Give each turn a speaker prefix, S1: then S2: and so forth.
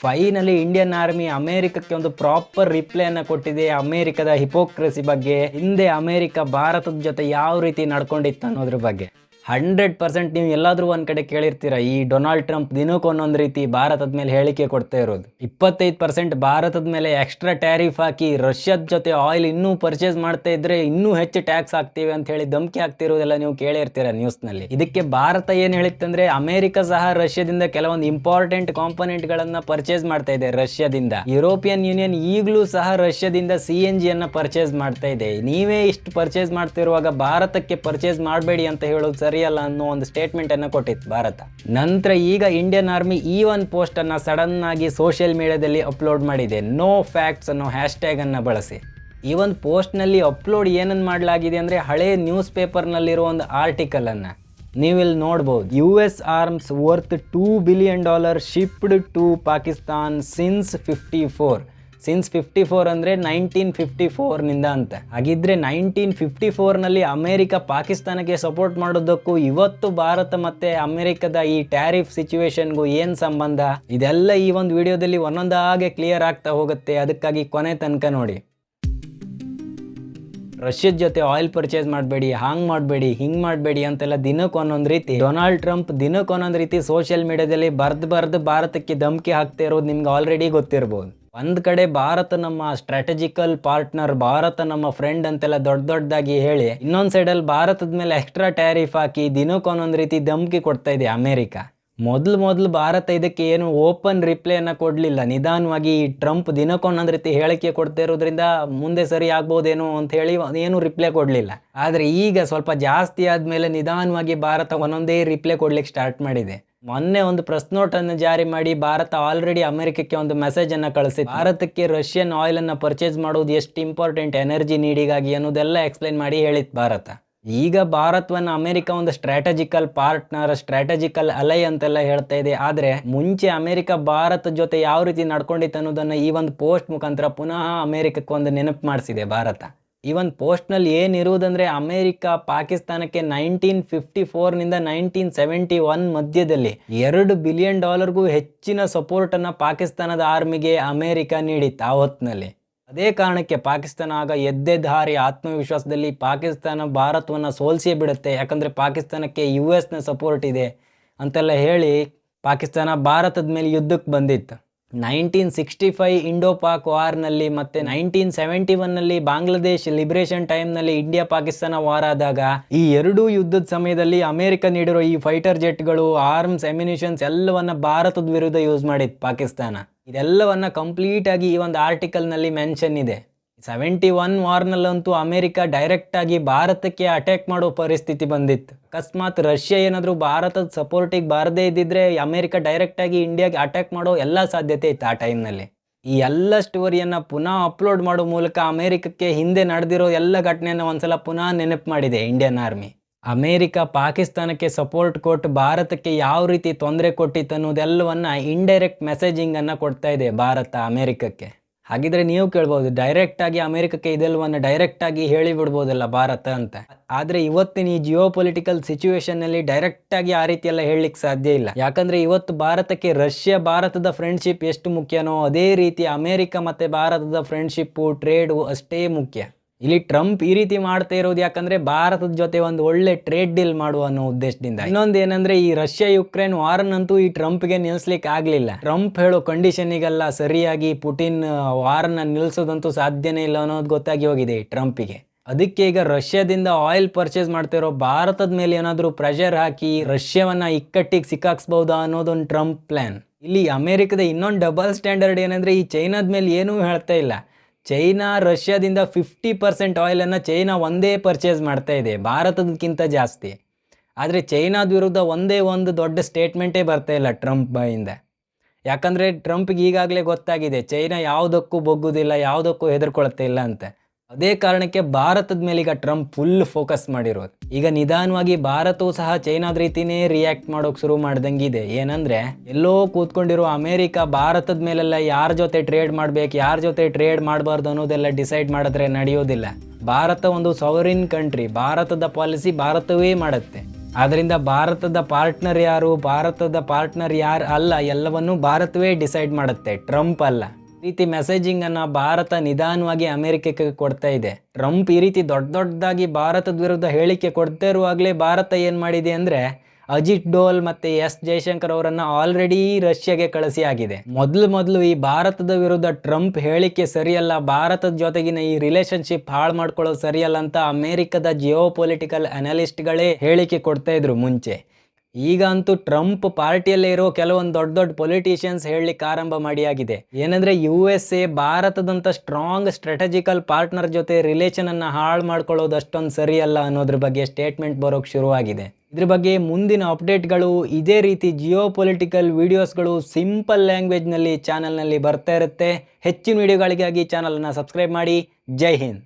S1: Finally Indian army ಅಮೆರಿಕಕ್ಕೆ ಒಂದು proper ರಿಪ್ಲೈಯನ್ನು ಕೊಟ್ಟಿದೆ ಅಮೆರಿಕದ ಹಿಪೋಕ್ರಸಿ ಬಗ್ಗೆ, ಹಿಂದೆ ಅಮೆರಿಕ ಭಾರತದ ಜೊತೆ ಯಾವ ರೀತಿ ನಡ್ಕೊಂಡಿತ್ತು ಅನ್ನೋದ್ರ ಬಗ್ಗೆ. 100% ನೀವು ಎಲ್ಲಾದ್ರೂ ಒಂದ್ ಕಡೆ ಕೇಳಿರ್ತೀರ, ಈ ಡೊನಾಲ್ಡ್ ಟ್ರಂಪ್ ದಿನಕ್ಕೆ ಒಂದೊಂದು ರೀತಿ ಭಾರತದ ಮೇಲೆ ಹೇಳಿಕೆ ಕೊಡ್ತಾ ಇರೋದು. 25% ಭಾರತದ ಮೇಲೆ ಎಕ್ಸ್ಟ್ರಾ ಟ್ಯಾರಿಫ್ ಹಾಕಿ ರಷ್ಯಾದ ಜೊತೆ ಆಯಿಲ್ ಇನ್ನೂ ಪರ್ಚೇಸ್ ಮಾಡ್ತಾ ಇದ್ರೆ ಇನ್ನೂ ಹೆಚ್ಚು ಟ್ಯಾಕ್ಸ್ ಹಾಕ್ತೀವಿ ಅಂತ ಹೇಳಿ ಧಮಕಿ ಹಾಕ್ತಿರೋದೆಲ್ಲ ನೀವು ಕೇಳಿರ್ತೀರ ನ್ಯೂಸ್ ನಲ್ಲಿ. ಇದಕ್ಕೆ ಭಾರತ ಏನ್ ಹೇಳಿತ್ತಂದ್ರೆ, ಅಮೆರಿಕ ಸಹ ರಷ್ಯಾದಿಂದ ಕೆಲವೊಂದು ಇಂಪಾರ್ಟೆಂಟ್ ಕಾಂಪೋನೆಂಟ್ ಗಳನ್ನ ಪರ್ಚೇಸ್ ಮಾಡ್ತಾ ಇದೆ ರಷ್ಯಾದಿಂದ. ಯುರೋಪಿಯನ್ ಯೂನಿಯನ್ ಈಗಲೂ ಸಹ ರಷ್ಯಾದಿಂದ CNG ಅನ್ನ ಪರ್ಚೇಸ್ ಮಾಡ್ತಾ ಇದೆ. ನೀವೇ ಇಷ್ಟು ಪರ್ಚೇಸ್ ಮಾಡ್ತಿರುವಾಗ ಭಾರತಕ್ಕೆ ಪರ್ಚೇಸ್ ಮಾಡಬೇಡಿ ಅಂತ ಹೇಳೋದು ಸರಿಯಲ್ಲ ಅನ್ನೋ ಒಂದು ಸ್ಟೇಟ್ಮೆಂಟ್ ಅನ್ನು ಕೊಟ್ಟಿತ್ತು ಭಾರತ. ನಂತರ ಈಗ ಇಂಡಿಯನ್ ಆರ್ಮಿ ಈ ಒಂದು ಪೋಸ್ಟ್ ಅನ್ನ ಸಡನ್ ಆಗಿ ಸೋಷಿಯಲ್ ಮೀಡಿಯಾದಲ್ಲಿ ಅಪ್ಲೋಡ್ ಮಾಡಿದೆ. ನೋ ಫ್ಯಾಕ್ಟ್ಸ್ ಅನ್ನೋ ಹ್ಯಾಶ್ಟ್ಯಾಗ್ ಅನ್ನ ಬಳಸಿ. ಈ ಒಂದು ಪೋಸ್ಟ್ ನಲ್ಲಿ ಅಪ್ಲೋಡ್ ಏನನ್ನು ಮಾಡಲಾಗಿದೆ ಅಂದ್ರೆ, ಹಳೆ ನ್ಯೂಸ್ ಪೇಪರ್ ನಲ್ಲಿರೋ ಒಂದು ಆರ್ಟಿಕಲ್ ಅನ್ನ ನೀವು ಇಲ್ಲಿ ನೋಡಬಹುದು. US arms worth $2 billion shipped to Pakistan since 54. Since 54 ಅಂದರೆ 1954 ನಿಂದ ಅಂತ. ಹಾಗಿದ್ರೆ 1954 ನಲ್ಲಿ ಅಮೆರಿಕ ಪಾಕಿಸ್ತಾನಕ್ಕೆ ಸಪೋರ್ಟ್ ಮಾಡೋದಕ್ಕೂ ಇವತ್ತು ಭಾರತ ಮತ್ತೆ ಅಮೆರಿಕದ ಈ ಟ್ಯಾರಿಫ್ ಸಿಚುವೇಶನ್ಗೂ ಏನ್ ಸಂಬಂಧ, ಇದೆಲ್ಲ ಈ ಒಂದು ವಿಡಿಯೋದಲ್ಲಿ ಒಂದೊಂದಾಗೆ ಕ್ಲಿಯರ್ ಆಗ್ತಾ ಹೋಗುತ್ತೆ. ಅದಕ್ಕಾಗಿ ಕೊನೆ ತನಕ ನೋಡಿ. ರಷ್ಯಾದ ಜೊತೆ ಆಯಿಲ್ ಪರ್ಚೇಸ್ ಮಾಡಬೇಡಿ, ಹಾಂಗ್ ಮಾಡಬೇಡಿ, ಹಿಂಗ್ ಮಾಡಬೇಡಿ ಅಂತೆಲ್ಲ ದಿನಕ್ಕೆ ಒಂದೊಂದು ರೀತಿ ಡೊನಾಲ್ಡ್ ಟ್ರಂಪ್ ದಿನಕ್ಕೆ ಒಂದೊಂದು ರೀತಿ ಸೋಷಿಯಲ್ ಮೀಡಿಯಾದಲ್ಲಿ ಬರ್ದು ಭಾರತಕ್ಕೆ ಧಮಕಿ ಹಾಕ್ತಾ ಇರೋದು ನಿಮ್ಗೆ ಆಲ್ರೆಡಿ ಗೊತ್ತಿರ್ಬೋದು. ಒಂದ್ ಕಡೆ ಭಾರತ ನಮ್ಮ ಸ್ಟ್ರಾಟಜಿಕಲ್ ಪಾರ್ಟ್ನರ್, ಭಾರತ ನಮ್ಮ ಫ್ರೆಂಡ್ ಅಂತೆಲ್ಲ ದೊಡ್ಡದಾಗಿ ಹೇಳಿ, ಇನ್ನೊಂದ್ ಸೈಡಲ್ಲಿ ಭಾರತದ ಮೇಲೆ ಎಕ್ಸ್ಟ್ರಾ ಟ್ಯಾರಿಫ್ ಹಾಕಿ ದಿನಕ್ಕೆ ಒಂದೊಂದು ರೀತಿ ಧಮಕಿ ಕೊಡ್ತಾ ಇದೆ ಅಮೆರಿಕ. ಮೊದಲು ಭಾರತ ಇದಕ್ಕೆ ಏನು ಓಪನ್ ರಿಪ್ಲೈ ಅನ್ನ ಕೊಡ್ಲಿಲ್ಲ. ನಿಧಾನವಾಗಿ ಟ್ರಂಪ್ ದಿನಕ್ಕೊಂದೊಂದು ರೀತಿ ಹೇಳಿಕೆ ಕೊಡ್ತಾ ಇರೋದ್ರಿಂದ ಮುಂದೆ ಸರಿ ಆಗ್ಬೋದೇನೋ ಅಂತ ಹೇಳಿ ಏನು ರಿಪ್ಲೈ ಕೊಡ್ಲಿಲ್ಲ. ಆದ್ರೆ ಈಗ ಸ್ವಲ್ಪ ಜಾಸ್ತಿ ಆದ್ಮೇಲೆ ನಿಧಾನವಾಗಿ ಭಾರತ ಒಂದೊಂದೇ ರಿಪ್ಲೈ ಕೊಡ್ಲಿಕ್ಕೆ ಸ್ಟಾರ್ಟ್ ಮಾಡಿದೆ. ಮೊನ್ನೆ ಒಂದು ಪ್ರೆಸ್ ನೋಟ್ ಅನ್ನು ಜಾರಿ ಮಾಡಿ ಭಾರತ ಆಲ್ರೆಡಿ ಅಮೆರಿಕಕ್ಕೆ ಒಂದು ಮೆಸೇಜ್ ಅನ್ನ ಕಳಿಸಿದೆ. ಭಾರತಕ್ಕೆ ರಷ್ಯನ್ ಆಯಿಲ್ ಅನ್ನ ಪರ್ಚೇಸ್ ಮಾಡೋದು ಎಷ್ಟು ಇಂಪಾರ್ಟೆಂಟ್ ಎನರ್ಜಿ ನೀಡಿಗಾಗಿ ಅನ್ನೋದೆಲ್ಲ ಎಕ್ಸ್ಪ್ಲೈನ್ ಮಾಡಿ ಹೇಳಿತ್ತು ಭಾರತ. ಈಗ ಭಾರತವನ್ನು ಅಮೆರಿಕ ಒಂದು ಸ್ಟ್ರಾಟಜಿಕಲ್ ಪಾರ್ಟ್ನರ್, ಸ್ಟ್ರಾಟಜಿಕಲ್ ಅಲೈ ಅಂತೆಲ್ಲ ಹೇಳ್ತಾ ಇದೆ. ಆದ್ರೆ ಮುಂಚೆ ಅಮೆರಿಕ ಭಾರತದ ಜೊತೆ ಯಾವ ರೀತಿ ನಡ್ಕೊಂಡಿತ್ತು ಅನ್ನೋದನ್ನ ಈ ಒಂದು ಪೋಸ್ಟ್ ಮುಖಾಂತರ ಪುನಃ ಅಮೆರಿಕಕ್ಕೆ ಒಂದು ನೆನಪು ಮಾಡಿಸಿದೆ ಭಾರತ. ಈ ಒಂದು ಪೋಸ್ಟ್ ನಲ್ಲಿ ಏನಿರುವುದಂದ್ರೆ, ಅಮೆರಿಕ ಪಾಕಿಸ್ತಾನಕ್ಕೆ 1954 ನಿಂದ 1971 ಮಧ್ಯದಲ್ಲಿ $2 ಬಿಲಿಯನ್ ಹೆಚ್ಚಿನ ಸಪೋರ್ಟ್ ಅನ್ನ ಪಾಕಿಸ್ತಾನದ ಆರ್ಮಿಗೆ ಅಮೆರಿಕ ನೀಡಿತ್ತು ಆ ಹೊತ್ತಿನಲ್ಲಿ. ಅದೇ ಕಾರಣಕ್ಕೆ ಪಾಕಿಸ್ತಾನ ಆಗ ಎದ್ದೆದ್ದಾರಿ ಆತ್ಮವಿಶ್ವಾಸದಲ್ಲಿ ಪಾಕಿಸ್ತಾನ ಭಾರತವನ್ನು ಸೋಲಿಸಿಯೇ ಬಿಡುತ್ತೆ, ಯಾಕಂದ್ರೆ ಪಾಕಿಸ್ತಾನಕ್ಕೆ US ನ ಸಪೋರ್ಟ್ ಇದೆ ಅಂತೆಲ್ಲ ಹೇಳಿ ಪಾಕಿಸ್ತಾನ ಭಾರತದ ಮೇಲೆ ಯುದ್ಧಕ್ಕೆ ಬಂದಿತ್ತು. 1965 ಇಂಡೋ ಪಾಕ್ ವಾರ್ನಲ್ಲಿ ಮತ್ತೆ 1971 ನಲ್ಲಿ ಬಾಂಗ್ಲಾದೇಶ್ ಲಿಬರೇಷನ್ ಟೈಮ್ನಲ್ಲಿ ಇಂಡಿಯಾ ಪಾಕಿಸ್ತಾನ ವಾರ್ ಆದಾಗ ಈ ಎರಡೂ ಯುದ್ಧದ ಸಮಯದಲ್ಲಿ ಅಮೆರಿಕ ನೀಡಿರೋ ಈ ಫೈಟರ್ ಜೆಟ್ಗಳು, ಆರ್ಮ್ಸ್, ಅಮ್ಯುನಿಷನ್ಸ್ ಎಲ್ಲವನ್ನ ಭಾರತದ ವಿರುದ್ಧ ಯೂಸ್ ಮಾಡಿತ್ತು ಪಾಕಿಸ್ತಾನ. ಇದೆಲ್ಲವನ್ನ ಕಂಪ್ಲೀಟ್ ಆಗಿ ಈ ಒಂದು ಆರ್ಟಿಕಲ್ ನಲ್ಲಿ ಮೆನ್ಷನ್ ಇದೆ. 71 ವಾರ್ನಲ್ಲಂತೂ ಅಮೆರಿಕ ಡೈರೆಕ್ಟ್ ಆಗಿ ಭಾರತಕ್ಕೆ ಅಟ್ಯಾಕ್ ಮಾಡೋ ಪರಿಸ್ಥಿತಿ ಬಂದಿತ್ತು. ಅಕಸ್ಮಾತ್ ರಷ್ಯಾ ಏನಾದರೂ ಭಾರತದ ಸಪೋರ್ಟಿಗೆ ಬಾರದೇ ಇದ್ದಿದ್ರೆ ಅಮೆರಿಕ ಡೈರೆಕ್ಟ್ ಆಗಿ ಇಂಡಿಯಾಗೆ ಅಟ್ಯಾಕ್ ಮಾಡೋ ಎಲ್ಲ ಸಾಧ್ಯತೆ ಇತ್ತು ಆ ಟೈಮ್ನಲ್ಲಿ. ಈ ಎಲ್ಲ ಸ್ಟೋರಿಯನ್ನ ಪುನಃ ಅಪ್ಲೋಡ್ ಮಾಡೋ ಮೂಲಕ ಅಮೆರಿಕಕ್ಕೆ ಹಿಂದೆ ನಡೆದಿರೋ ಎಲ್ಲ ಘಟನೆಯನ್ನು ಒಂದ್ಸಲ ಪುನಃ ನೆನಪು ಮಾಡಿದೆ ಇಂಡಿಯನ್ ಆರ್ಮಿ. ಅಮೆರಿಕ ಪಾಕಿಸ್ತಾನಕ್ಕೆ ಸಪೋರ್ಟ್ ಕೊಟ್ಟು ಭಾರತಕ್ಕೆ ಯಾವ ರೀತಿ ತೊಂದರೆ ಕೊಟ್ಟಿತ್ತು ಅನ್ನೋದೆಲ್ಲವನ್ನ ಇಂಡೈರೆಕ್ಟ್ ಮೆಸೇಜಿಂಗ್ ಅನ್ನ ಕೊಡ್ತಾ ಇದೆ ಭಾರತ ಅಮೆರಿಕಕ್ಕೆ. ಹಾಗಿದ್ರೆ ನೀವು ಕೇಳ್ಬೋದು, ಡೈರೆಕ್ಟ್ ಆಗಿ ಅಮೆರಿಕಕ್ಕೆ ಇದೆಲ್ಲವನ್ನ ಡೈರೆಕ್ಟ್ ಆಗಿ ಹೇಳಿ ಬಿಡ್ಬೋದಲ್ಲ ಭಾರತ ಅಂತ. ಆದ್ರೆ ಇವತ್ತಿನ ಈ ಜಿಯೋ ಪೊಲಿಟಿಕಲ್ ಸಿಚುವೇಶನ್ ನಲ್ಲಿ ಡೈರೆಕ್ಟ್ ಆಗಿ ಆ ರೀತಿ ಎಲ್ಲ ಹೇಳಲಿಕ್ಕೆ ಸಾಧ್ಯ ಇಲ್ಲ. ಯಾಕಂದ್ರೆ ಇವತ್ತು ಭಾರತಕ್ಕೆ ರಷ್ಯಾ ಭಾರತದ ಫ್ರೆಂಡ್ಶಿಪ್ ಎಷ್ಟು ಮುಖ್ಯನೋ ಅದೇ ರೀತಿ ಅಮೆರಿಕ ಮತ್ತೆ ಭಾರತದ ಫ್ರೆಂಡ್ಶಿಪ್, ಟ್ರೇಡ್ ಅಷ್ಟೇ ಮುಖ್ಯ. ಇಲ್ಲಿ ಟ್ರಂಪ್ ಈ ರೀತಿ ಮಾಡ್ತಾ ಇರೋದು ಯಾಕಂದ್ರೆ ಭಾರತದ ಜೊತೆ ಒಂದು ಒಳ್ಳೆ ಟ್ರೇಡ್ ಡೀಲ್ ಮಾಡುವ ಅನ್ನೋ ಉದ್ದೇಶದಿಂದ. ಇನ್ನೊಂದು ಏನಂದ್ರೆ, ಈ ರಷ್ಯಾ ಯುಕ್ರೇನ್ ವಾರ್ನಂತೂ ಈ ಟ್ರಂಪ್ಗೆ ನಿಲ್ಸ್ಲಿಕ್ಕೆ ಆಗ್ಲಿಲ್ಲ. ಟ್ರಂಪ್ ಹೇಳೋ ಕಂಡೀಷನಿಗೆಲ್ಲ ಸರಿಯಾಗಿ ಪುಟಿನ್ ವಾರ್ನ ನಿಲ್ಸೋದಂತೂ ಸಾಧ್ಯನೇ ಇಲ್ಲ ಅನ್ನೋದು ಗೊತ್ತಾಗಿ ಹೋಗಿದೆ ಟ್ರಂಪಿಗೆ. ಅದಕ್ಕೆ ಈಗ ರಷ್ಯಾದಿಂದ ಆಯಿಲ್ ಪರ್ಚೇಸ್ ಮಾಡ್ತಿರೋ ಭಾರತದ ಮೇಲೆ ಏನಾದರೂ ಪ್ರೆಷರ್ ಹಾಕಿ ರಷ್ಯಾವನ್ನ ಇಕ್ಕಟ್ಟಿಗೆ ಸಿಕ್ಕಾಕ್ಸ್ಬಹುದಾ ಅನ್ನೋದೊಂದು ಟ್ರಂಪ್ ಪ್ಲಾನ್. ಇಲ್ಲಿ ಅಮೆರಿಕದ ಇನ್ನೊಂದು ಡಬಲ್ ಸ್ಟ್ಯಾಂಡರ್ಡ್ ಏನಂದ್ರೆ, ಈ ಚೈನಾದ ಮೇಲೆ ಏನೂ ಹೇಳ್ತಾ ಇಲ್ಲ. ಚೈನಾ ರಷ್ಯಾದಿಂದ 50% ಆಯಿಲನ್ನು ಚೈನಾ ಒಂದೇ ಪರ್ಚೇಸ್ ಮಾಡ್ತಾ ಇದೆ, ಭಾರತದಕ್ಕಿಂತ ಜಾಸ್ತಿ. ಆದರೆ ಚೈನಾದ ವಿರುದ್ಧ ಒಂದೇ ಒಂದು ದೊಡ್ಡ ಸ್ಟೇಟ್ಮೆಂಟೇ ಬರ್ತಾ ಇಲ್ಲ ಟ್ರಂಪ್ ಬಾಯಿಂದ. ಯಾಕಂದರೆ ಟ್ರಂಪ್ಗೆ ಈಗಾಗಲೇ ಗೊತ್ತಾಗಿದೆ ಚೈನಾ ಯಾವುದಕ್ಕೂ ಬೊಗ್ಗುದಿಲ್ಲ, ಯಾವುದಕ್ಕೂ ಹೆದರ್ಕೊಳ್ತಾ ಇಲ್ಲ ಅಂತ. ಅದೇ ಕಾರಣಕ್ಕೆ ಭಾರತದ ಮೇಲೆ ಈಗ ಟ್ರಂಪ್ ಫುಲ್ ಫೋಕಸ್ ಮಾಡಿರೋದು. ಈಗ ನಿಧಾನವಾಗಿ ಭಾರತವು ಸಹ ಚೈನಾದ ರೀತಿನೇ ರಿಯಾಕ್ಟ್ ಮಾಡೋಕೆ ಶುರು ಮಾಡ್ದಂಗಿದೆ. ಏನಂದ್ರೆ, ಎಲ್ಲೋ ಕೂತ್ಕೊಂಡಿರೋ ಅಮೆರಿಕ ಭಾರತದ ಮೇಲೆಲ್ಲ ಯಾರ ಜೊತೆ ಟ್ರೇಡ್ ಮಾಡ್ಬೇಕು, ಯಾರ ಜೊತೆ ಟ್ರೇಡ್ ಮಾಡಬಾರ್ದು ಅನ್ನೋದೆಲ್ಲ ಡಿಸೈಡ್ ಮಾಡಿದ್ರೆ ನಡೆಯೋದಿಲ್ಲ. ಭಾರತ ಒಂದು ಸಾವರಿನ್ ಕಂಟ್ರಿ, ಭಾರತದ ಪಾಲಿಸಿ ಭಾರತವೇ ಮಾಡುತ್ತೆ. ಆದ್ದರಿಂದ ಭಾರತದ ಪಾರ್ಟ್ನರ್ ಯಾರು ಅಲ್ಲ, ಎಲ್ಲವನ್ನೂ ಭಾರತವೇ ಡಿಸೈಡ್ ಮಾಡುತ್ತೆ, ಟ್ರಂಪ್ ಅಲ್ಲ. ಈ ರೀತಿ ಮೆಸೇಜಿಂಗನ್ನು ಭಾರತ ನಿಧಾನವಾಗಿ ಅಮೆರಿಕಕ್ಕೆ ಕೊಡ್ತಾ ಇದೆ. ಟ್ರಂಪ್ ಈ ರೀತಿ ದೊಡ್ಡದಾಗಿ ಭಾರತದ ವಿರುದ್ಧ ಹೇಳಿಕೆ ಕೊಡ್ತಾ ಇರುವಾಗಲೇ ಭಾರತ ಏನು ಮಾಡಿದೆ ಅಂದರೆ ಅಜಿತ್ ಡೋಲ್ ಮತ್ತು ಎಸ್ ಜಯಶಂಕರ್ ಅವರನ್ನು ಆಲ್ರೆಡಿ ರಷ್ಯಾಗೆ ಕಳಿಸಿ ಆಗಿದೆ. ಮೊದಲು ಈ ಭಾರತದ ವಿರುದ್ಧ ಟ್ರಂಪ್ ಹೇಳಿಕೆ ಸರಿಯಲ್ಲ, ಭಾರತದ ಜೊತೆಗಿನ ಈ ರಿಲೇಶನ್ಶಿಪ್ ಹಾಳು ಮಾಡ್ಕೊಳ್ಳೋದು ಸರಿಯಲ್ಲ ಅಂತ ಅಮೆರಿಕದ ಜಿಯೋ ಪೊಲಿಟಿಕಲ್ ಅನಾಲಿಸ್ಟ್ಗಳೇ ಹೇಳಿಕೆ ಕೊಡ್ತಾ ಇದ್ರು ಮುಂಚೆ. ಈಗ ಅಂತೂ ಟ್ರಂಪ್ ಪಾರ್ಟಿಯಲ್ಲೇ ಇರೋ ಕೆಲವೊಂದು ದೊಡ್ಡ ಪೊಲಿಟಿಷಿಯನ್ಸ್ ಹೇಳಲಿಕ್ಕೆ ಆರಂಭ ಮಾಡಿಯಾಗಿದೆ. ಏನಂದ್ರೆ USA ಭಾರತದಂತ ಸ್ಟ್ರಾಂಗ್ ಸ್ಟ್ರಾಟಜಿಕಲ್ ಪಾರ್ಟ್ನರ್ ಜೊತೆ ರಿಲೇಷನ್ ಅನ್ನ ಹಾಳು ಮಾಡ್ಕೊಳ್ಳೋದು ಅಷ್ಟೊಂದು ಸರಿಯಲ್ಲ ಅನ್ನೋದ್ರ ಬಗ್ಗೆ ಸ್ಟೇಟ್ಮೆಂಟ್ ಬರೋಕ್ ಶುರುವಾಗಿದೆ. ಇದ್ರ ಬಗ್ಗೆ ಮುಂದಿನ ಅಪ್ಡೇಟ್ಗಳು, ಇದೇ ರೀತಿ ಜಿಯೋ ಪೊಲಿಟಿಕಲ್ ವಿಡಿಯೋಸ್ಗಳು ಸಿಂಪಲ್ ಲ್ಯಾಂಗ್ವೇಜ್ನಲ್ಲಿ ಚಾನಲ್ನಲ್ಲಿ ಬರ್ತಾ ಇರುತ್ತೆ. ಹೆಚ್ಚಿನ ವಿಡಿಯೋಗಳಿಗಾಗಿ ಚಾನಲನ್ನು ಸಬ್ಸ್ಕ್ರೈಬ್ ಮಾಡಿ. ಜೈ ಹಿಂದ್.